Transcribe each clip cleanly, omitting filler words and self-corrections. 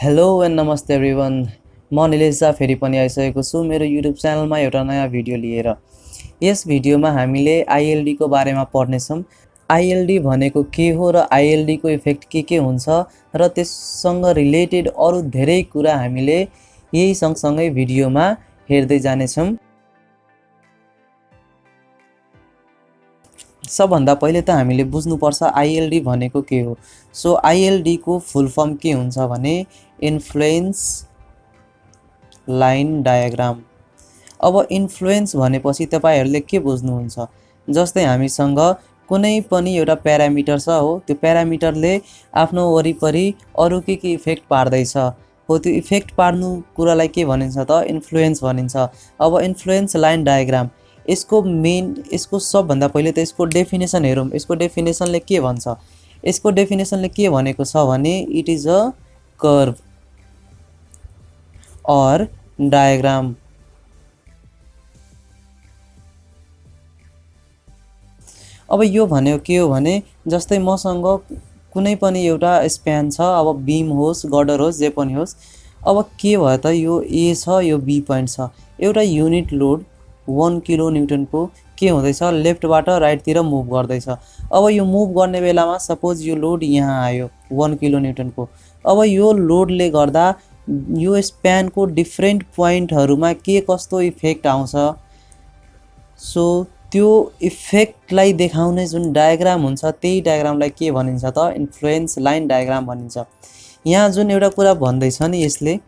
Hello and नमस्ते everyone. म निलेश झा फेरि पनि आइसकेको छु मेरो युट्युब च्यानलमा एउटा नयाँ भिडियो लिएर। यस भिडियोमा हामीले आइएलडी को बारेमा पढ्नेछौँ। आइएलडी भनेको के हो र आइएलडी को इफेक्ट के हुन्छ र त्यससँग रिलेटेड अरु धेरै कुरा हामीले यही सँगसँगै भिडियोमा हेर्दै जानेछौँ। सबभन्दा पहिले त हामीले बुझ्नुपर्छ आइएलडी भनेको के हो। सो आइएलडी को फुल फर्म के हुन्छ भने इन्फ्लुएन्स लाइन डायग्राम। अब इन्फ्लुएन्स भनेपछि तपाईहरुले के बुझ्नुहुन्छ, जस्तै हामीसँग कुनै पनि एउटा प्यारामिटर छ हो, त्यो प्यारामिटरले आफ्नो वरिपरि अरु के इफेक्ट पार्दैछ हो, त्यो इफेक्ट पार्नु कुरालाई के भनिन्छ त इन्फ्लुएन्स भनिन्छ। अब इन्फ्लुएन्स लाइन डायग्राम यसको सबभन्दा पहिले त यसको डेफिनेसन हेरौँ। यसको डेफिनेसनले के भन्छ? यसको डेफिनेसनले के भनेको छ भने इट इज अ कर्भ और डायग्राम। अब यो भनेको के हो भने जस्तै मसँग कुनै पनि एउटा स्प्यान छ, अब बीम होस् गर्डर होस् जे पनि होस्। अब के भयो त यो ए छ, यो बी पोइन्ट छ, एउटा युनिट लोड 1 किलो न्यूटन को के हुँदैछ लेफ्टबाट राइटतिर मुभ गर्दैछ। अब यो मुभ गर्ने बेलामा सपोज यो लोड यहाँ आयो 1 किलो न्यूटन को। अब यो लोडले गर्दा यो स्प्यान को डिफरेन्ट पोइन्टहरुमा के कस्तो इफेक्ट आउँछ, सो त्यो इफेक्टलाई देखाउने जुन डायग्राम हुन्छ त्यही डायग्रामलाई के भनिन्छ त इन्फ्लुएन्स लाइन डायग्राम भनिन्छ। यहाँ जुन एउटा कुरा भन्दैछ नि यसले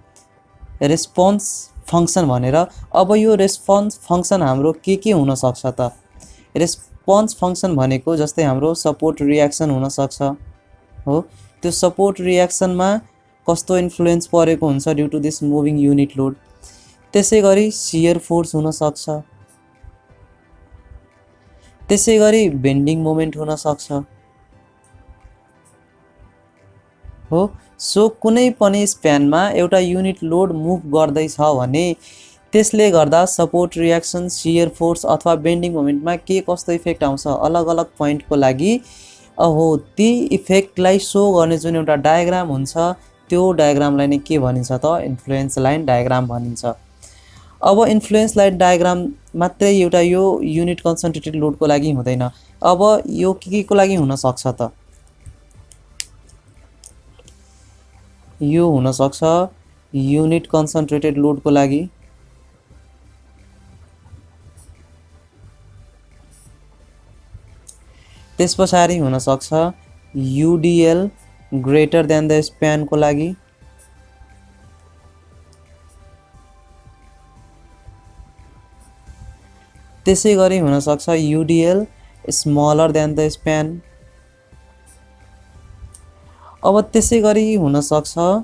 रेस्पोन्स फंक्सन भनेर। अब यो रेस्पोन्स फंक्सन हाम्रो के हुन सक्छ त? रेस्पोन्स फंक्सन भनेको जस्तै हाम्रो सपोर्ट रियाक्सन हुन सक्छ हो, त्यो सपोर्ट रियाक्सनमा कस्तो इन्फ्लुएन्स परेको हुन्छ due to this moving unit load. त्यसैगरी शियर फोर्स हुन सक्छ, त्यसैगरी बेन्डिङ मोमेन्ट हुन सक्छ हो। सो कुनै पनि स्प्यानमा एउटा युनिट लोड मुभ गर्दैछ भने त्यसले गर्दा सपोर्ट रियाक्सन शियर फोर्स अथवा बेन्डिङ मोमेन्टमा के कस्तो इफेक्ट आउँछ अलग अलग पोइन्टको लागि हो, ती इफेक्टलाई सो गर्ने जुन एउटा डायग्राम हुन्छ त्यो डायग्रामलाई नै के भनिन्छ त इन्फ्लुएन्स लाइन डायग्राम भनिन्छ। अब इन्फ्लुएन्स लाइन डायग्राम मात्रै एउटा यो युनिट कन्सन्ट्रेटेड लोडको लागि हुँदैन। अब यो के को लागि हुन सक्छ त? यो हुन सक्छ युनिट कन्सन्ट्रेटेड लोडको लागि, त्यसपछि हुन सक्छ युडीएल ग्रेटर देन द स्प्यान को लागि, त्यसैगरी हुन सक्छ युडीएल स्मलर देन द स्प्यान। अब त्यसैगरी हुन सक्छ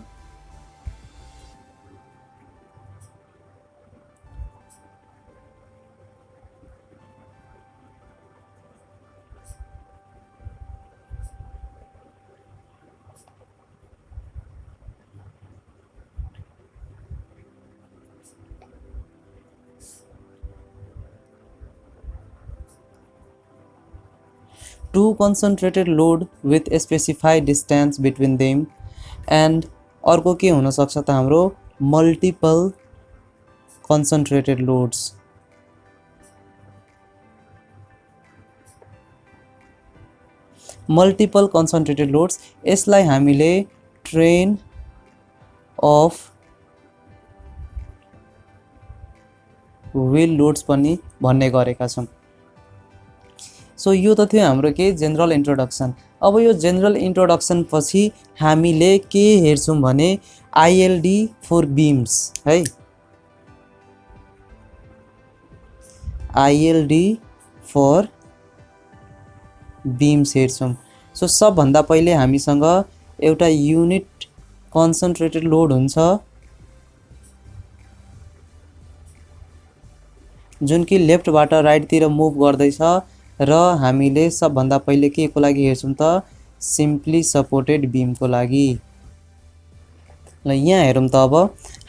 two concentrated load with a specified distance between them, and अर्को के हुन सक्छ त हाम्रो multiple concentrated loads. Multiple concentrated loads यसलाई हामीले ट्रेन अफ व्हील लोड्स पनि भन्ने गरेका छौं। सो यो त थियो हाम्रो के जनरल इन्ट्रोडक्सन। अब यो जनरल इन्ट्रोडक्सन पछि हामीले के हेर्छौं भने आइएलडी फर बीम्स है, आइएलडी फर बीम्स हेर्छौं। सो सबभन्दा पहिले हामीसँग एउटा युनिट कन्सन्ट्रेटेड लोड हुन्छ जुन कि लेफ्टबाट राइटतिर मुभ गर्दैछ र हामीले सबभन्दा पहिले के को लागि हेर्छौं त सिम्पली सपोर्टेड बीम को लागि। ल यहाँ हेरौं त अब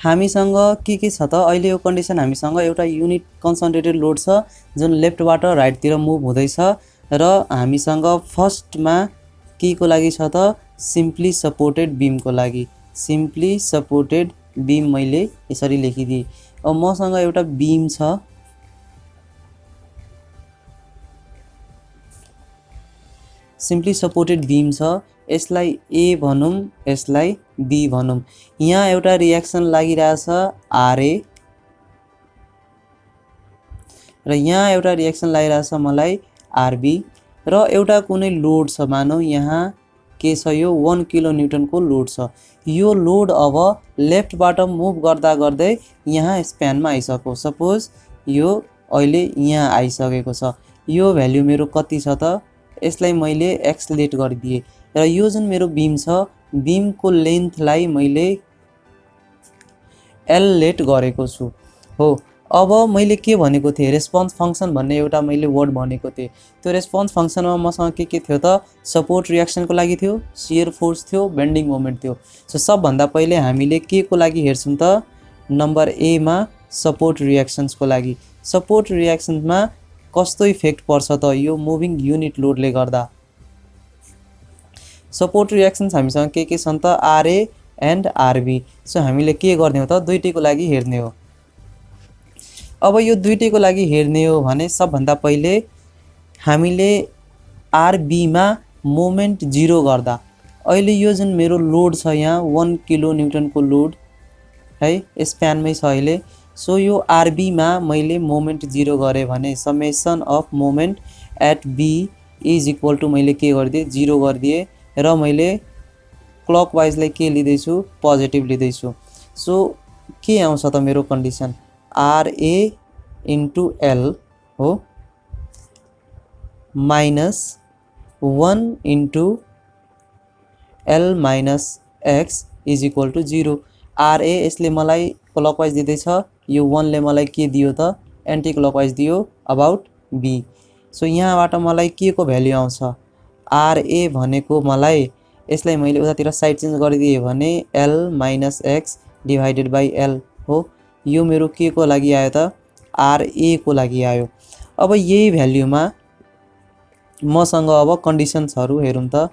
हामीसँग के छ त अहिले यो कन्डिसन हामीसँग एउटा युनिट कन्सन्ट्रेटेड लोड छ जुन लेफ्टबाट राइटतिर मुभ हुँदैछ र हामीसँग फर्स्टमा के को लागि छ त सिम्पली सपोर्टेड बीम को लागि। सिम्पली सपोर्टेड बीम मैले यसरी लेखिदिएँ। अब मसँग एउटा बीम छ, सिम्पली सपोर्टेड बीम छ, यसलाई ए भनौँ, यसलाई बी भनौँ। यहाँ एउटा रिएक्सन लागिरहेछ आरए र यहाँ एउटा रिएक्सन लागिरहेछ मलाई आरबी र एउटा कुनै लोड छ, मानौ यहाँ के छ, यो 1 किलो न्युटनको लोड छ। यो लोड अब लेफ्टबाट मुभ गर्दा गर्दै यहाँ स्प्यानमा आइसक्यो। सपोज यो अहिले यहाँ आइसकेको छ, यो भ्याल्यु मेरो कति छ त, यसलाई मैले एक्सलेट गरिदिएँ र यो जुन मेरो बीम छ, बीमको लेन्थलाई मैले एल लेट गरेको छु हो। अब मैले के भनेको थिएँ, रेस्पोन्स फंक्सन भन्ने एउटा मैले वर्ड भनेको थिएँ। त्यो रेस्पोन्स फंक्सनमा मसँग के थियो त, सपोर्ट रिएक्सनको लागि थियो, शियर फोर्स थियो, बेन्डिङ मोमेन्ट थियो। सो सबभन्दा पहिले हामीले के को लागि हेर्छौँ त, नम्बर ए मा सपोर्ट रिएक्सन्सको लागि। सपोर्ट रिएक्सन्समा कस्तो इफेक्ट पर्छ त यो मुभिङ युनिट लोडले गर्दा। सपोर्ट रिएक्सन्स हामीसँग के छन् त, आरए एन्ड आरबी। सो हामीले के गर्ने हो त, दुईटैको लागि हेर्ने हो। अब यो दुईटैको लागि हेर्ने हो भने सबभन्दा पहिले हामीले आरबीमा मोमेन्ट 0 गर्दा, अहिले यो जुन मेरो लोड छ यहाँ 1 किलो न्युटनको लोड है, स्प्यानमै छ अहिले। सो यो आरबीमा मैले मोमेन्ट 0 गरेँ भने summation of moment at b is equal to मैले के गरिदिएँ, 0 गरिदिएँ र मैले क्लकवाइजलाई के लिँदैछु, पोजिटिभ लिँदैछु। सो के आउँछ त मेरो कन्डिसन, आरए इन्टु एल हो minus 1 into l minus x is equal to 0। RA यसले मलाई क्लकवाइज दिँदैछ, यो 1 ले मलाई के दियो त, एन्टी क्लकवाइज दियो अबाउट बी। सो यहाँबाट मलाई के को भ्याल्यु आउँछ, आरए भनेको मलाई, यसलाई मैले उतातिर साइड चेन्ज गरिदिएँ भने L minus x divided by L हो। यो मेरो के को लागि आयो त, आरए को लागि आयो। अब यही भ्याल्युमा मसँग अब कन्डिसन्सहरू हेरौँ त,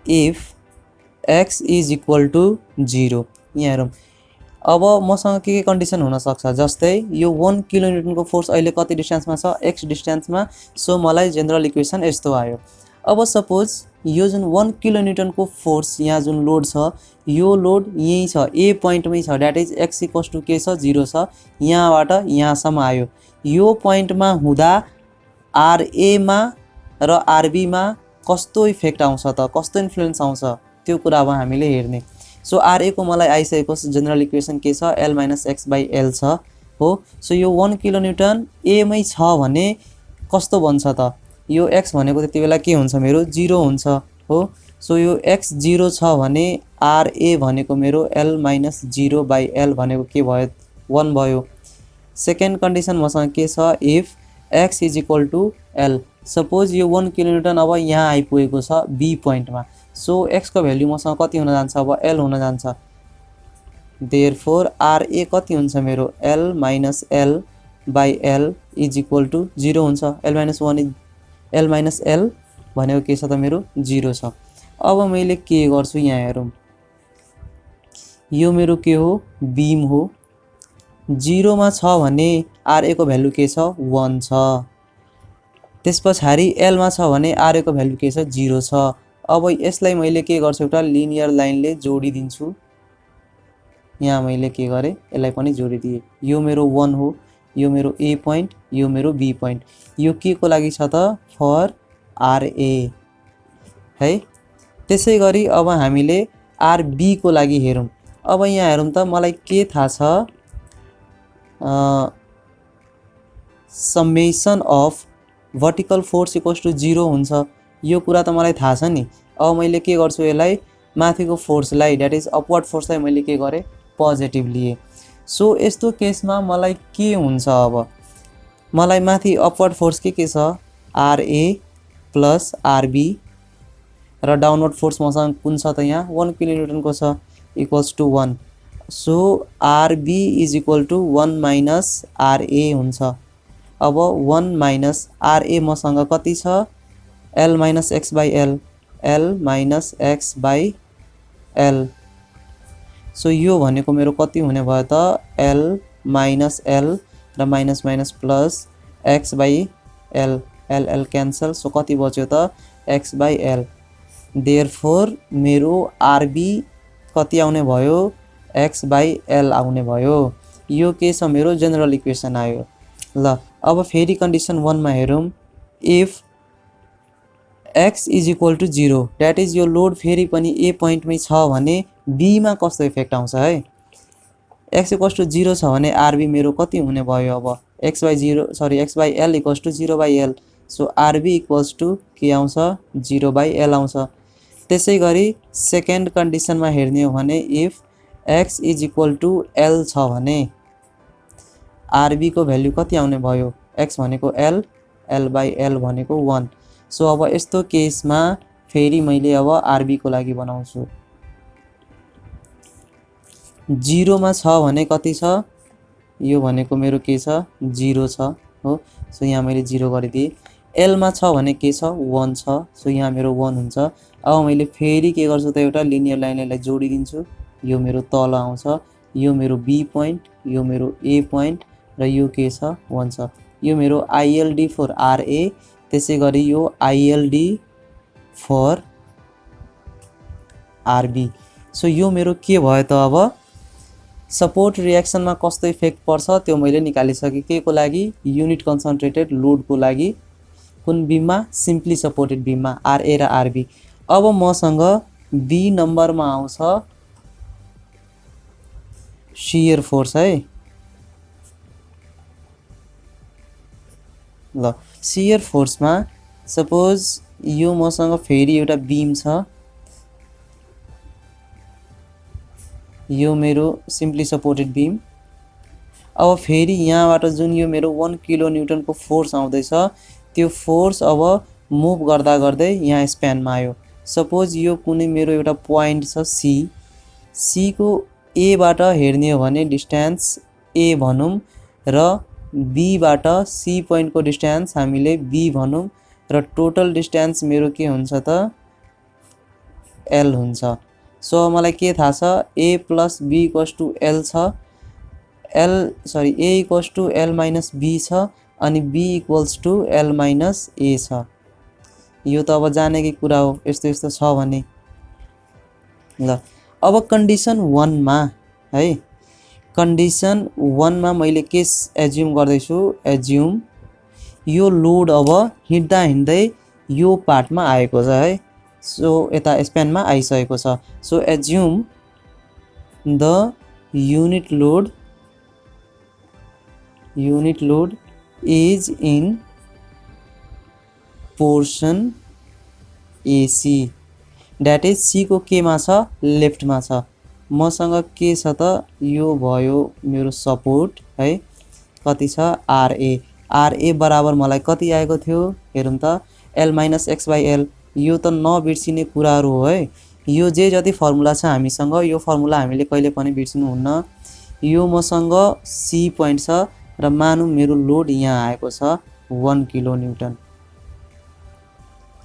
if x is equal to 0, यहाँ हेरौँ। अब मसँग के कन्डिसन हुन सक्छ, जस्तै यो 1 किलो न्युटनको फोर्स अहिले कति डिस्टेन्समा छ, एक्स डिस्टेन्समा। सो मलाई जेनरल इक्वेसन यस्तो आयो। अब सपोज यो जुन 1 किलो न्युटनको फोर्स यहाँ जुन लोड छ, यो लोड यही छ, ए पोइन्टमै छ, that is x equals to के छ, 0 छ। यहाँबाट यहाँसम्म आयो। यो पोइन्टमा हुँदा आरएमा र आरबीमा कस्तो इफेक्ट आउँछ त, कस्तो इन्फ्लुएन्स आउँछ, त्यो कुरा अब हामीले हेर्ने। सो आरए को मलाई आइसकेको जेनरल इक्वेसन के छ, l minus x by L छ हो। सो यो 1 किलो न्युटन एमै छ भने कस्तो बन्छ त, यो एक्स भनेको त्यति बेला के हुन्छ, मेरो 0 हुन्छ हो। सो यो एक्स 0 छ भने आरए भनेको मेरो एल माइनस 0 बाई एल भनेको के भयो, 1 भयो। सेकेन्ड कन्डिसन मसँग के छ, if x is equal to l. Suppose यो 1 किलो न्युटन अब यहाँ आइपुगेको छ बी पोइन्टमा। सो एक्स को भ्याल्यु मसँग कति हुन जान्छ, अब एल हुन जान्छ। देयरफोर आरए कति हुन्छ मेरो, l minus l by l is equal to 0 हुन्छ। L minus 1 is l minus l भनेको के छ त, मेरो 0 छ। अब मैले के गर्छु, यहाँ हेरौँ, यो मेरो के हो, बीम हो। 0 मा छ भने आरए को भ्याल्यु के छ, 1 छ। त्यस पछाडि एल मा छ भने आरए को भ्याल्यु के छ, 0 छ। अब यसलाई मैले के गर्छु, एउटा लिनियर लाइनले जोडिदिन्छु। यहाँ मैले के गरेँ, यसलाई पनि जोडिदिएँ। यो मेरो 1 हो, यो मेरो ए पोइन्ट, यो मेरो बी पोइन्ट। यो के को लागि छ त, फर आरए है। त्यसै गरी अब हामीले आरबी को लागि हेरौँ। अब यहाँ हेरौँ त, मलाई के थाहा छ, summation of vertical force equals to 0 हुन्छ। यो कुरा त मलाई थाहा छ नि। अब मैले के गर्छु, यसलाई माथिको फोर्सलाई, द्याट इज अपवर्ड फोर्सलाई मैले के गरेँ, पोजिटिभ लिए। सो यस्तो केसमा मलाई के हुन्छ, अब मलाई माथि अपवर्ड फोर्स के छ, आरए प्लस आरबी र डाउनवर्ड फोर्स मसँग कुन छ त, यहाँ 1 किलो न्युटनको छ, equals to 1। So RB is equal to 1 minus RA हुन्छ। अब 1 माइनस आरए मसँग कति छ, l minus x by l, l minus x by l so यो भनेको मेरो कति हुने भयो त l माइनस l र minus minus plus x by l l l cancel so कति बच्यो त x बाई l देयरफोर मेरो आरबी कति आउने भयो x बाई l आउने भयो यो के छ मेरो जनरल इक्वेसन आयो ल अब फेरि कन्डिसन 1 मा हेरौं if x is equal to 0 that is यो लोड फेरि पनि a पोइन्ट मै छ भने b मा कस्तो इफेक्ट आउँछ है x इक्वल्स टु 0 छ भने rb मेरो कति हुने भयो अब x by l equals to 0 by l so rb equals to के आउँछ 0 बाई l आउँछ त्यसैगरी सेकेन्ड कन्डिसनमा हेर्ने हो भने if x is equal to l छ भने rb को भ्यालु कति आउने भयो x भनेको l l बाई l भनेको 1 सो अब यस्तो केसमा फेरि मैले अब rb को लागि बनाउँछु 0 मा छ भने कति छ यो भनेको मेरो के छ 0 छ हो सो यहाँ मैले 0 गरिदिए l मा छ भने के छ 1 छ सो यहाँ मेरो 1 हुन्छ अब मैले फेरि के गर्छु त एउटा लिनियर लाइनलाई जोडिदिन्छु यो मेरो तल आउँछ यो मेरो b पोइन्ट यो मेरो a पोइन्ट र यो के छ 1 छ यो मेरो ILD फर RA त्यसैगरी यो ILD फर RB सो यो मेरो के भयो त अब सपोर्ट रिएक्सन में कस्तो इफेक्ट पर्छ त्यो मैले निकालिसके के को लागि युनिट कन्सन्ट्रेटेड लोड को लागि कुन बीम में सिम्पली सपोर्टेड बीम में RA र RB अब मसँग B नंबर में आउँछ शियर फोर्स है ल शियर फोर्स में सपोज यो मसँग फेरि एउटा बीम छ यो मेरो सिम्पली सपोर्टेड बीम अब फेरि यहाँबाट जुन यो मेरो 1 किलो न्यूटन को फोर्स आउँदैछ त्यो फोर्स अब मुभ गर्दा गर्दै यहाँ स्प्यान में आयो सपोज यो कुनै मेरो एउटा पोइन्ट छ सी को A बाट हेर्ने हो भने डिस्टेंस A भनौं र B बाट C पोइन्ट को डिस्टेंस हामीले B भनौं र टोटल डिस्टेंस मेरो के हुन्छ त L हुन्छ सो मलाई के थाहा छ A plus B equals to L छ A equals to L minus B छ अनि B equals to L minus A छ यो त अब जानेकै कुरा हो यस्तो यस्तो छ भने ल अब कंडीशन 1 मा है कंडीशन 1 मा मैले के एज्युम गर्दैछु एज्युम यो लोड अब हिँड्दा हिँड्दै यो पार्ट मा आएको छ है सो यता स्प्यान मा आइसकेको छ so assume the unit load is in portion AC that is C को के मा छ लेफ्ट मा छ मसँग के छ त यो भयो मेरो सपोर्ट है कति छ RA बराबर मलाई कति आएको थियो हेरौं त L minus x by L यो त नबिर्सिने कुराहरु हो है यो जे जति फर्मुला छ हामीसँग यो फर्मुला हामीले कहिले पनि बिर्सिनु हुन्न यो मसँग C पोइन्ट छ र मानौ मेरो लोड यहाँ आएको छ 1 किलो न्यूटन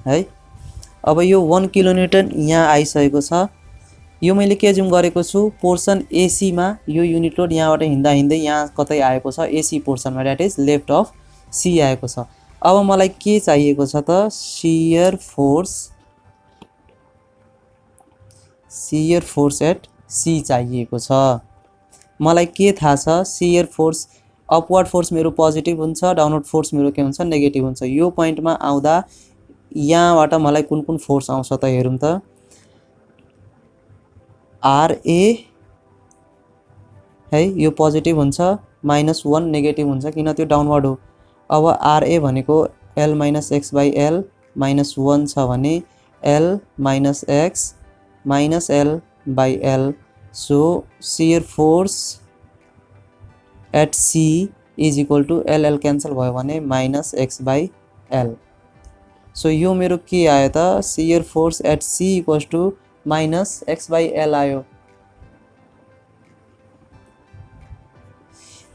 है अब यो 1 किलो न्यूटन यहाँ आइसकेको छ यो मैले के एज्युम गरेको छु पोर्सन AC मा यो युनिट लोड यहाँबाट हिँड्दा हिँड्दै यहाँ कतै आएको छ AC पोर्सन मा that is left of C आएको छ अब मलाई के चाहिएको छ त शियर फोर्स एट C चाहिएको छ मलाई के थाहा छ शियर फोर्स अपवर्ड फोर्स मेरो पोजिटिभ हुन्छ डाउनवर्ड फोर्स मेरो के हुन्छ नेगेटिभ हुन्छ यो पोइन्ट मा आउँदा यहाँबाट मलाई कुन कुन फोर्स आउँछ त हेरौं त RA है यो पोजिटिभ हुन्छ -1 नेगेटिभ हुन्छ किन त्यो डाउनवर्ड हो अब RA भनेको L minus x by L -1 छ भने L minus x minus L by L so shear force at C is equal to LL cancel भयो भने minus x by L so यो मेरो के आयो त shear force at C equals to minus x by L आयो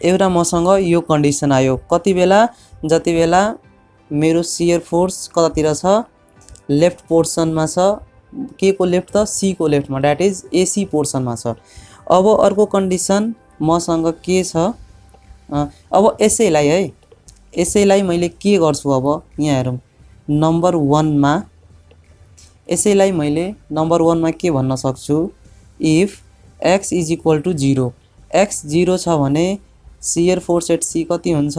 एउटा मसँग यो कन्डिसन आयो कति बेला जति बेला मेरो शियर फोर्स कतातिर छ लेफ्ट पोर्सन मा छ के को लेफ्ट त C को लेफ्ट मा दैट इज AC पोर्सन मा छ अब अर्को कन्डिसन मसँग के छ, अब यसैलाई मैले के गर्छु, अब यहाँ हेरौँ नम्बर 1 मा यसैलाई मैले नम्बर 1 मा के भन्न सक्छु, if x is equal to 0, x 0 छ भने शियर फोर्स एट सी कति हुन्छ,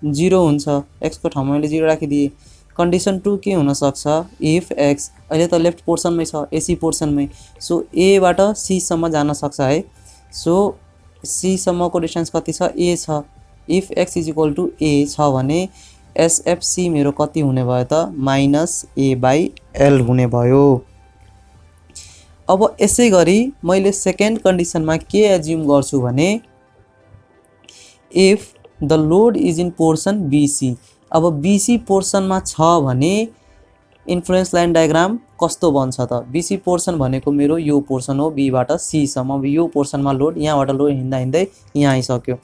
0 हुन्छ। x को ठाउँमा मैले 0 राखिदिएँ। कन्डिसन 2 के हुन सक्छ, इफ x अहिले त लेफ्ट पोर्सनमै छ, एसी पोर्सनमै, सो ए बाट सी सम्म जान सक्छ है। सो सी सम्मको डिस्टेन्स कति छ, a छ। If x is equal to a छ भने एसएफसी मेरो कति हुने भयो त, -a/l हुने भयो। अब यसै गरी मैले सेकेन्ड कन्डिसनमा के एज्युम गर्छु भने, if the load is in portion BC, अब बीसी पोर्सनमा छ भने इन्फ्लुएन्स लाइन डायग्राम कस्तो बन्छ त, बीसी पोर्सन भनेको मेरो यो पोर्सन हो, बी बाट सी सम्म। अब यो पोर्सनमा लोड, यहाँबाट लोड हिँड्दा हिँड्दै यहाँ आइसक्यो।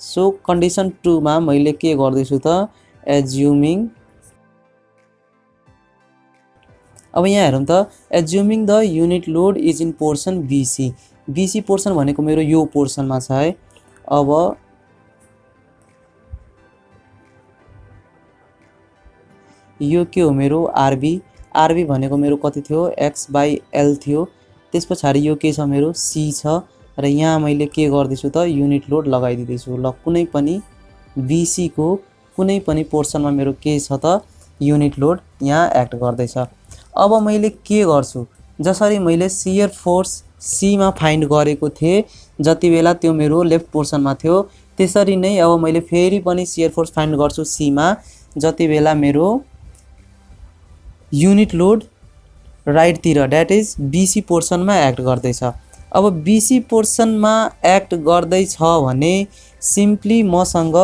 सो कन्डिसन 2 मा मैले के गर्दैछु त, एज्युमिङ, अब यहाँ हेरौँ त, assuming the unit load is in portion BC, BC portion भनेको मेरो यो पोर्सनमा छ है। अब यो के हो मेरो आरबी, आरबी भनेको मेरो कति थियो, x/l थियो। त्यस पछाडि यो के छ मेरो सी छ, र यहाँ मैले के गर्दैछु त, युनिट लोड लगाइदिँदैछु। ल कुनै पनि बीसी को कुनै पनि पोर्सनमा मेरो के छ त, युनिट लोड यहाँ एक्ट गर्दैछ। अब मैले के गर्छु, जसरी मैले शियर फोर्स सी मा फाइन्ड गरेको थिएँ जति बेला त्यो मेरो लेफ्ट पोर्सनमा थियो, त्यसरी नै अब मैले फेरि पनि शियर फोर्स फाइन्ड गर्छु सी मा जति बेला मेरो युनिट लोड राइटतिर, द्याट इज बीसी पोर्सनमा एक्ट गर्दैछ। अब बीसी पोर्सनमा एक्ट गर्दैछ भने सिम्पली मसँग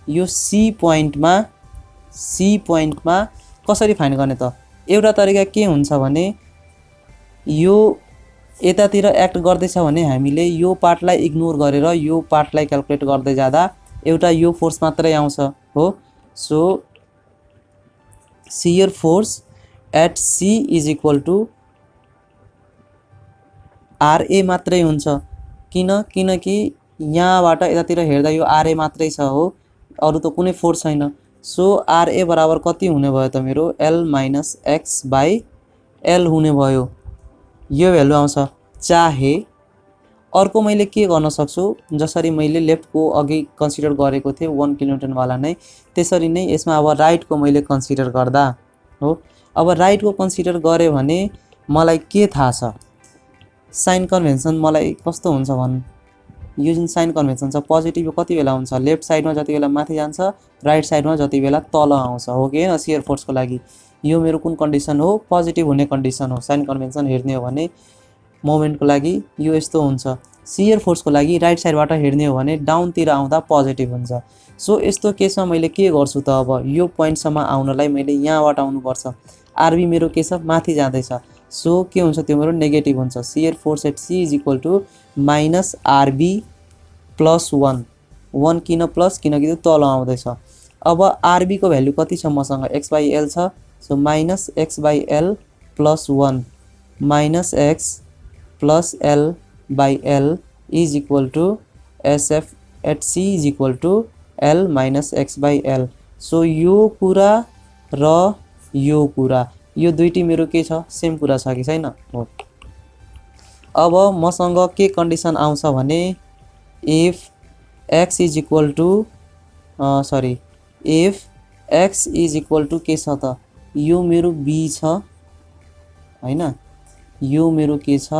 यो सी पोइन्टमा कसरी फाइन्ड गर्ने त, एउटा तरिका के हुन्छ भने, यो यतातिर एक्ट गर्दैछ भने हामीले यो पार्टलाई इग्नोर गरेर यो पार्टलाई क्याल्कुलेट गर्दै जाँदा एउटा यो फोर्स मात्रै आउँछ हो। So shear force at C is equal to RA मात्रै हुन्छ। किनकि यहाँबाट यतातिर हेर्दा यो आरए मात्रै छ हो, अरू त कुनै फोर्स छैन। सो आरए बराबर कति हुने भयो त मेरो l - x/l हुने भयो, यो भ्यालु आउँछ। चाहे अर्को मैले के गर्न सक्छु, जसरी मैले लेफ्टको अघि कन्सिडर गरेको थिएँ 1 किलोन्युटन वाला नै, त्यसरी नै यसमा अब राइटको मैले कन्सिडर गर्दा हो। अब राइटको कन्सिडर गरे भने मलाई के थाहा छ, साइन कन्भेन्सन मलाई कस्तो हुन्छ भन्नु, यो जुन साइन कन्भेन्सन छ पोजिटिभ यो कति बेला हुन्छ, लेफ्ट साइडमा जति बेला माथि जान्छ, राइट साइडमा जति बेला तल आउँछ हो कि हैन। शियर फोर्सको लागि यो मेरो कुन कन्डिसन हो, पोजिटिभ हुने कन्डिसन हो। साइन कन्भेन्सन हेर्ने हो भने मोमेन्टको लागि यो यस्तो हुन्छ, शियर फोर्सको लागि राइट साइडबाट हेर्ने हो भने डाउनतिर आउँदा पोजिटिभ हुन्छ। सो यस्तो केसमा मैले के गर्छु त, अब यो पोइन्टसम्म आउनलाई मैले यहाँबाट आउनुपर्छ, आरबी मेरो के छ माथि जाँदैछ, सो के हुन्छ त्यो मेरो नेगेटिभ हुन्छ। Shear force at C is equal to -rb + 1 किन प्लस, किनकि त्यो तल आउँदैछ। अब आरबी को भ्यालु कति छ मसँग, x/l छ, so -x/l + 1 -x + l/l is equal to sf at C is equal to l - x/l। So यो कुरा र यो कुरा, यो दुईटी मेरो के छ, सेम कुरा छ कि छैन हो। अब मसँग के कन्डिसन आउँछ भने, if x is equal to के छ त, यो मेरो b छ हैन, यो मेरो के छ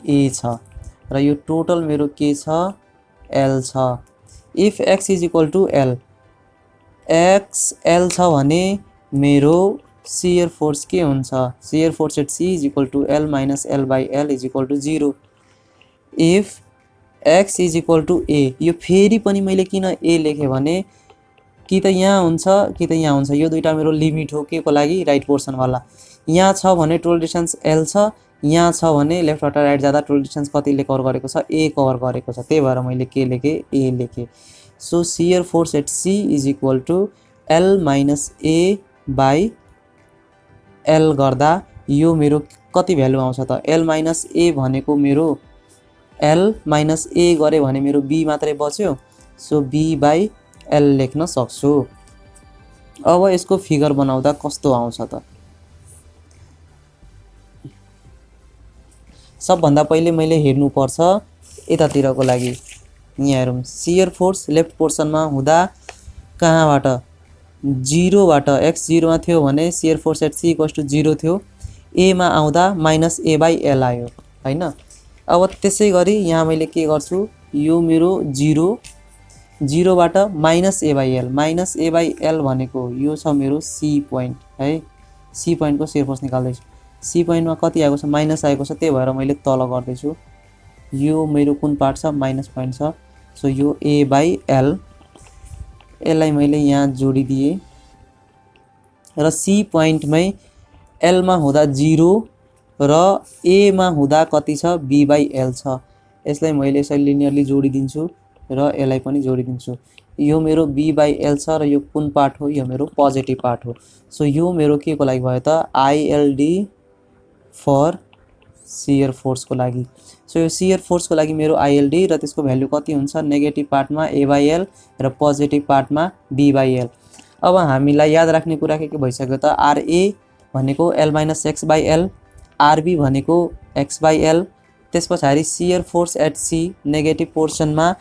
a छ, र यो टोटल मेरो के छ l छ। If x is equal to l, x l छ भने मेरो शियर फोर्स के हुन्छ, shear force at C is equal to l - l/l is equal to 0। If x is equal to a, यो फेरि पनि मैले किन a लेखेँ भने कि त यहाँ हुन्छ कि त यहाँ हुन्छ, यो दुईटा मेरो लिमिट हो के को लागि, राइट पोर्सन वाला। यहाँ छ भने टोटल डिस्टेन्स l छ, यहाँ छ भने लेफ्टबाट राइट जाँदा टोटल डिस्टेन्स कतिले कभर गरेको छ, a कभर गरेको छ, त्यही भएर मैले के लेखेँ, a लेखेँ। So shear force at C is equal to l - a/l L गर्दा यो मेरो कति भ्यालु आउँछ त एल माइनस ए भनेको मेरो एल माइनस ए गरे भने मेरो बी मात्रै बच्यो सो बी बाई एल लेख्न सक्छु। अब यसको फिगर बनाउँदा कस्तो आउँछ त सबभन्दा पहिले मैले हेर्नुपर्छ यतातिरको लागि यहाँ हेरौँ शियर फोर्स लेफ्ट पोर्सनमा हुँदा कहाँबाट 0 बाट x 0 मा थियो भने shear force at c equals to 0 थियो a मा आउँदा माइनस a बाई l आयो हैन। अब त्यसै गरी यहाँ मैले के गर्छु यो मेरो 0 बाट माइनस a बाई l भनेको यो छ मेरो c पोइन्ट है c पोइन्ट को शियर फोर्स निकाल्दै छु सी पोइन्ट में कति आएको छ माइनस आएको छ त्यही भएर मैले तल गर्दै छु यो मेरो कुन पार्ट छ माइनस पोइन्ट छ सो यो a बाई l यसलाई मैले यहाँ जोडिदिए र सी पोइन्ट मै l मा हुँदा 0 र a मा हुँदा कति छ b बाई l छ यसलाई मैले यसरी लिनियरली जोडिदिन्छु र यसलाई पनि जोडिदिन्छु यो मेरो b बाई l छ र यो कुन पार्ट हो यो मेरो पोजिटिभ पार्ट हो सो यो मेरो के को लागि भयो त ILD फर शियर फोर्स को लागि सो यो शियर फोर्स को लागि मेरो ILD र त्यसको भ्यालु कति हुन्छ नेगेटिभ पार्टमा a बाई l र पोजिटिभ पार्टमा b बाई l। अब हामीलाई याद राख्ने कुरा के भइसक्यो त RA भनेको l minus x by l RB भनेको x बाई l त्यसपछि shear force at c negative पोर्सनमा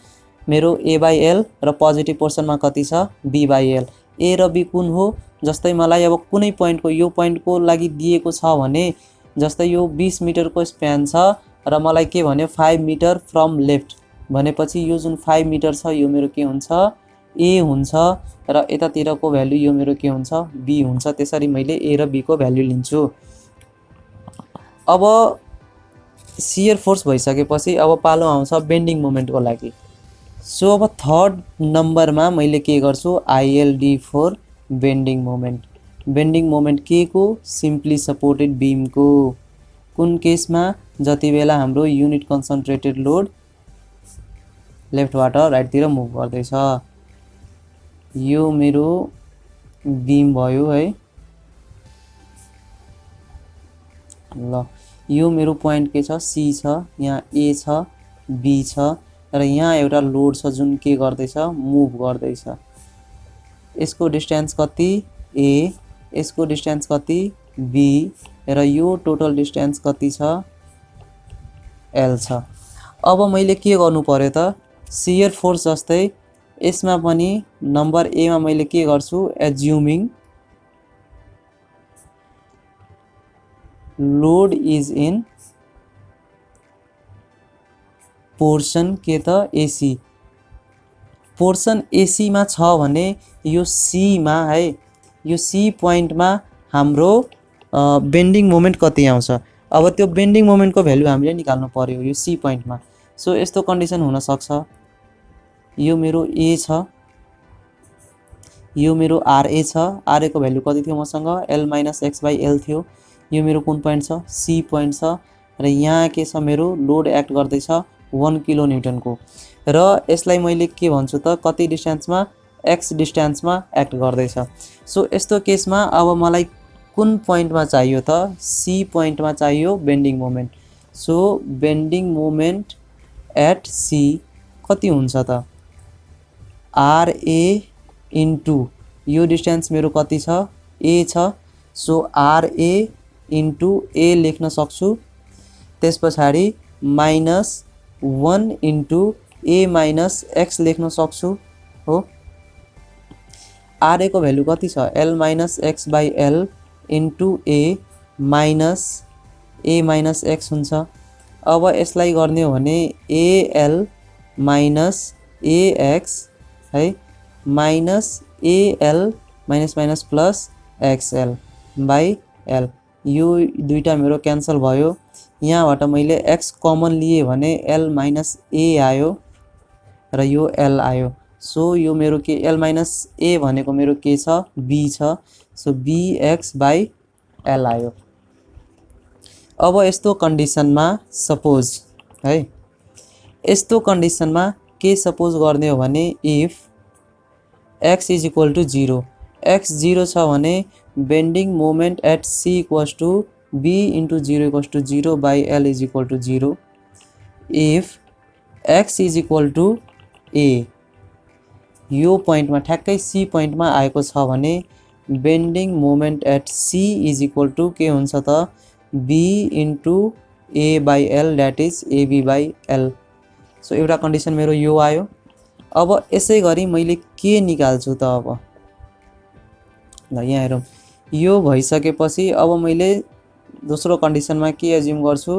मेरो a बाई l र पोजिटिभ पोर्सनमा कति छ b बाई l a र b कुन हो जस्तै मलाई अब कुनै पोइन्टको यो पोइन्टको लागि दिएको छ भने जस्तै यो 20 मिटर को स्प्यान छ र मलाई के भन्यो 5 मिटर फ्रम लेफ्ट भनेपछि यो जुन 5 मिटर छ यो मेरो के हुन्छ a हुन्छ र यतातिरको भ्यालु यो मेरो के हुन्छ b हुन्छ त्यसरी मैले a र b को भ्यालु लिन्छु। अब शियर फोर्स भइसकेपछि अब पालो आउँछ बेन्डिङ मोमेन्टको लागि सो अब थर्ड नम्बरमा मैले के गर्छु ILD फर बेन्डिङ मोमेन्ट के को सिम्पली सपोर्टेड बीम को कुन केसमा जति बेला हाम्रो युनिट कन्सन्ट्रेटेड लोड लेफ्टबाट राइटतिर मुभ गर्दैछ यो मेरो बीम भयो है ल यो मेरो पोइन्ट के छ C छ यहाँ A छ B छ र यहाँ एउटा लोड छ जुन के गर्दैछ मुभ गर्दैछ यसको डिस्टेन्स कति A यसको डिस्टेन्स कति B र यो टोटल डिस्टेन्स कति छ L छ। अब मैले के गर्नु पर्यो त शियर फोर्स जस्तै यसमा पनि नम्बर A मा मैले के गर्छु assuming load is in portion के त AC पोर्सन AC मा छ भने यो C मा है यो C पोइन्ट मा हाम्रो बेन्डिङ मोमेन्ट कति आउँछ अब त्यो बेन्डिङ मोमेन्ट को भ्यालु हामीले निकाल्नु पर्यो यो C पोइन्ट मा सो यस्तो कन्डिसन हुन सक्छ यो मेरो A छ यो मेरो RA छ RA को भ्यालु कति थियो मसँग L minus x by L थियो यो मेरो कुन पोइन्ट छ C पोइन्ट छ र यहाँ के छ मेरो लोड एक्ट गर्दैछ 1 किलो न्यूटन को र यसलाई मैले के भन्छु त कति डिस्टेन्समा x डिस्टेन्समा एक्ट गर्दैछ सो यस्तो केसमा अब मलाई कुन पोइन्टमा चाहियो त C पोइन्टमा चाहियो bending moment so bending moment at C कति हुन्छ त RA इन्टु यो डिस्टेन्स मेरो कति छ A छ सो RA इन्टु A लेख्न सक्छु त्यसपछि minus 1 into A minus x लेख्न सक्छु हो RA को भ्यालु कति छ L minus x by L into A minus A minus x हुन्छ। अब यसलाई गर्ने हो भने AL माइनस AX है minus AL minus minus plus XL by L यो दुईटा मेरो क्यान्सल भयो यहाँबाट मैले x कमन लिए भने L माइनस A आयो र यो L आयो सो यो मेरो के L माइनस A भनेको मेरो के छ B छ सो BX बाई L आयो। अब यस्तो कन्डिसनमा सपोज है यस्तो कन्डिसनमा के सपोज गर्ने हो भने if x is equal to 0 x 0 छ भने bending moment at c equals to b into 0 equals to 0 by l is equal to 0 if x is equal to a यो पोइन्टमा ठ्याक्कै c पोइन्टमा आएको छ भने bending moment at c is equal to के हुन्छ त b into a by l that is ab by l। So एउटा कन्डिसन मेरो यो आयो। अब यसै गरी मैले के निकाल्छु त अब ल यहाँ हेरौँ यो भइसकेपछि अब मैले दोस्रो कन्डिसनमा के एज्युम गर्छु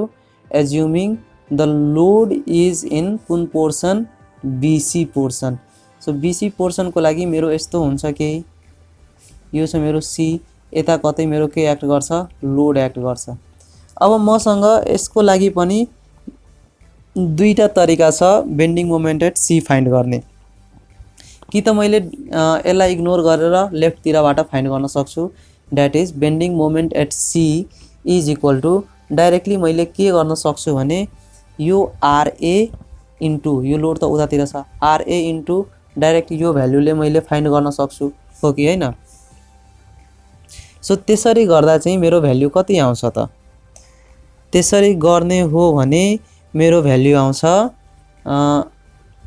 assuming the load is in कुन portion BC portion. So BC पोर्सनको लागि मेरो यस्तो हुन्छ कि यो छ मेरो C यता कतै मेरो के एक्ट गर्छ लोड एक्ट गर्छ। अब मसँग यसको लागि पनि दुईटा तरिका छ bending moment at C find गर्ने। कि त मैले यसलाई इग्नोर गरेर लेफ्टतिरबाट फाइन्ड गर्न सक्छु that is bending moment at C is equal to directly मैले के गर्न सक्छु भने यो RA इन्टु यो लोड त उतातिर छ RA इन्टु डाइरेक्ट यो भ्यालुले मैले फाइन्ड गर्न सक्छु हो कि हैन। सो त्यसरी गर्दा चाहिँ मेरो भ्यालु कति आउँछ त त्यसरी गर्ने हो भने मेरो भ्यालु आउँछ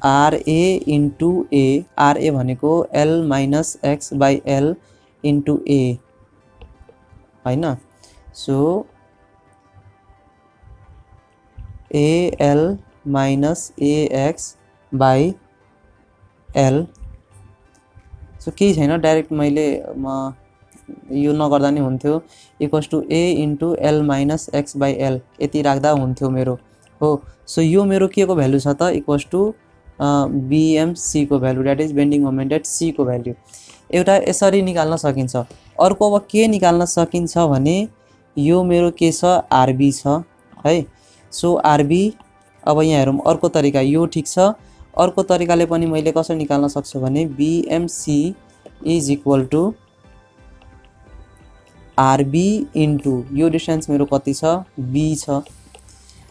RA इन्टु A RA भनेको L minus X by L into A हैन। So AL minus AX by L। So केही छैन डाइरेक्ट मैले यो नगर्दा नि हुन्थ्यो equals to A into L minus X by L यति राख्दा हुन्थ्यो मेरो हो। सो यो मेरो के को भ्यालु छ त इक्वल्स टु BMC को value that is bending moment at C को भ्यालु। एउटा यसरी निकाल्न सकिन्छ। अर्को अब के निकाल्न सकिन्छ भने यो मेरो के छ RB छ है। सो RB अब यहाँ हेरौँ अर्को तरिका यो ठिक छ। अर्को तरिकाले पनि मैले कसरी निकाल्न सक्छु भने BMC is equal to RB into यो डिस्टेन्स मेरो कति छ B छ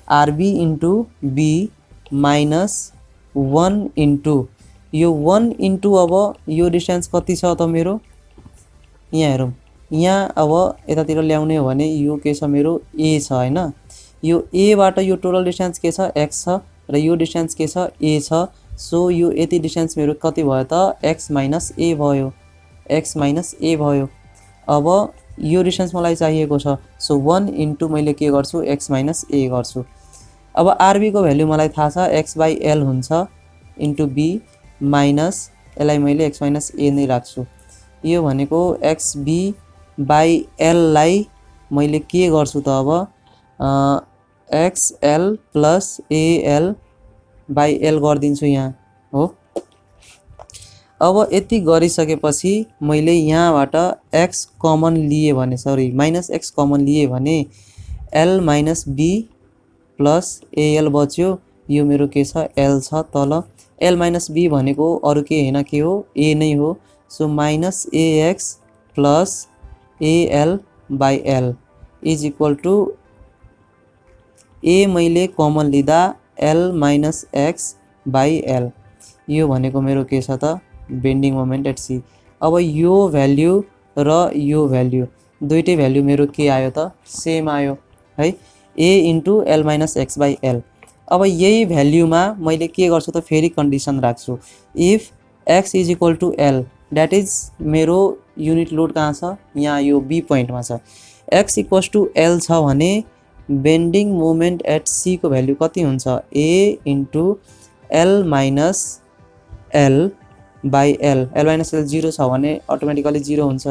RB into B minus 1 into यो 1 इन्टु अब यो डिस्टेन्स कति छ त मेरो यहाँ हेरौँ यहाँ अब यतातिर ल्याउने हो भने यो के छ मेरो A छ हैन। यो A बाट यो टोटल डिस्टेन्स के छ X छ र यो डिस्टेन्स के छ A छ। सो यो यति डिस्टेन्स मेरो कति भयो त X माइनस A भयो X माइनस A भयो। अब यो डिस्टेन्स मलाई चाहिएको छ सो 1 इन्टु मैले के गर्छु X माइनस A गर्छु। अब RB को भ्यालु मलाई थाहा छ X बाई L हुन्छ इन्टु B माइनस यसलाई मैले X माइनस A नै राख्छु। यो भनेको XB बाई L लाई मैले के गर्छु त अब XL plus AL by L गरिदिन्छु यहाँ हो। अब यति गरिसकेपछि मैले यहाँबाट X कमन लिए भने सरी माइनस X कमन लिए भने L minus B plus AL बच्यो यो मेरो के छ L छ तल L माइनस B भनेको अरु के हैन के हो A नै हो। So minus AX plus AL by L is equal to A मैले कमन लिँदा L minus X by L यो भनेको मेरो के छ त बेन्डिङ मोमेन्ट एट C। अब यो भ्यालु र यो भ्यालु दुईटै भ्यालु मेरो के आयो त सेम आयो है A into L minus X by L। अब यही भ्यालुमा मैले के गर्छु त फेरि कन्डिसन राख्छु if X is equal to L that is मेरो युनिट लोड कहाँ छ यहाँ यो B पोइन्टमा छ X इक्वल्स टु L छ भने बेन्डिङ मोमेन्ट एट C को भ्यालु कति हुन्छ A into L minus L by L L minus L 0 छ भने अटोमेटिकली 0 हुन्छ।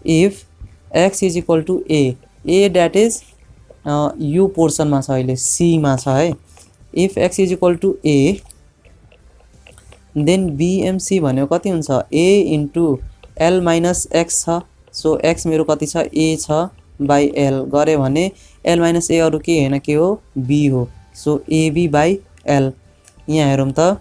If X is equal to A that is यो पोर्सनमा छ अहिले C मा छ है। If X is equal to A then BMC भनेको कति हुन्छ A into L minus X छ। सो X मेरो कति छ A छ बाई L गरे भने L माइनस A अरु के हैन के हो B हो। सो AB बाई L यहाँ हेरौँ त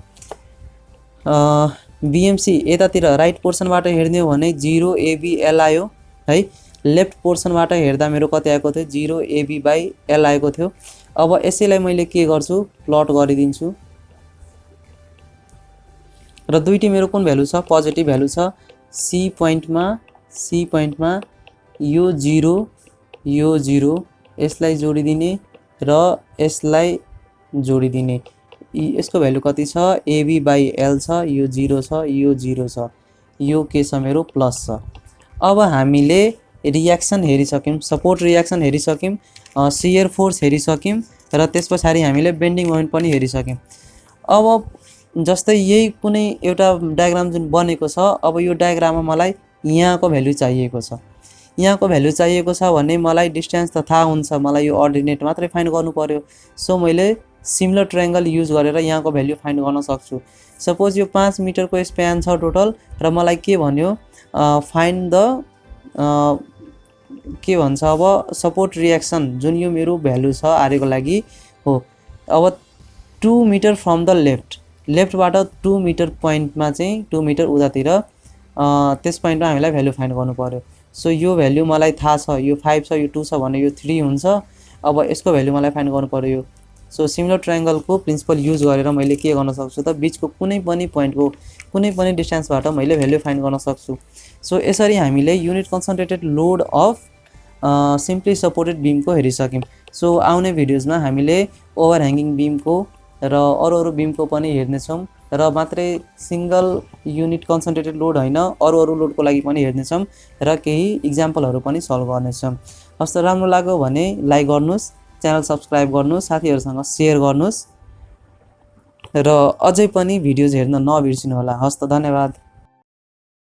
BMC यतातिर राइट पोर्सनबाट हेर्ने हो भने 0 AB L आयो है। लेफ्ट पोर्सनबाट हेर्दा मेरो कति आएको थियो 0 AB बाई L आएको थियो। अब यसैलाई मैले के गर्छु प्लट गरिदिन्छु र दुईटी मेरो कुन भ्यालु छ पोजिटिभ भ्यालु छ सी पोइन्टमा यो 0 यसलाई जोडिदिने र यसलाई जोडिदिने। यसको भ्यालु कति छ AB बाई L छ, यो 0 छ, यो 0 छ, यो के छ मेरो प्लस छ। अब हामीले रियाक्सन हेरिसक्यौं, सपोर्ट रियाक्सन हेरिसक्यौं, शियर फोर्स हेरिसक्यौं र त्यसपछि हामीले बेन्डिङ मोमेन्ट पनि हेरिसक्यौं। अब जस्तै यही कुनै एउटा डायग्राम जुन बनेको छ, अब यो डायग्राममा मलाई यहाँको भ्यालु चाहिएको छ। यहाँको भ्यालु चाहिएको छ भने मलाई डिस्टेन्स त थाहा हुन्छ, मलाई यो अर्डिनेट मात्रै फाइन्ड गर्नु पर्यो। सो मैले सिमिलर ट्रायंगल युज गरेर यहाँको भ्यालु फाइन्ड गर्न सक्छु। सपोज यो 5 मिटरको स्प्यान छ टोटल र मलाई के भन्यो फाइन्ड द के भन्छ अब सपोर्ट रियाक्सन जुन यो मेरो भ्यालु छ आर को लागि हो। अब 2 मिटर फ्रम द लेफ्टबाट 2 मिटर पोइन्टमा चाहिँ 2 मिटर उतातिर त्यस पोइन्टमा हामीलाई भ्यालु फाइन्ड गर्नु पर्यो। सो यो भ्यालु मलाई थाहा छ, यो 5 छ, यो 2 छ भने यो 3 हुन्छ। अब यसको भ्यालु मलाई फाइन्ड गर्नु पर्यो। सो सिमिलर ट्रायंगलको प्रिन्सिपल युज गरेर मैले के गर्न सक्छु त बीचको कुनै पनि पोइन्टको कुनै पनि डिस्टेन्सबाट मैले भ्यालु फाइन्ड गर्न सक्छु। सो यसरी हामीले unit concentrated load of simply supported बीमको हेरिसक्यौं। सो आउने भिडियोजमा हामीले ओभरह्याङ्गिङ बीमको र अरू बीमको पनि हेर्नेछौं र मात्रै सिंगल युनिट कन्सन्ट्रेटेड लोड हैन अरू लोडको लागि पनि हेर्नेछौं र केही एक्जाम्पलहरु पनि सल्भ गर्नेछौं। हस् त राम्रो लाग्यो भने लाइक गर्नुस्, च्यानल सब्स्क्राइब गर्नुस्, साथीहरुसँग शेयर गर्नुस् र अझै पनि भिडियोज हेर्न नबिर्सिनु होला। हस् त धन्यवाद।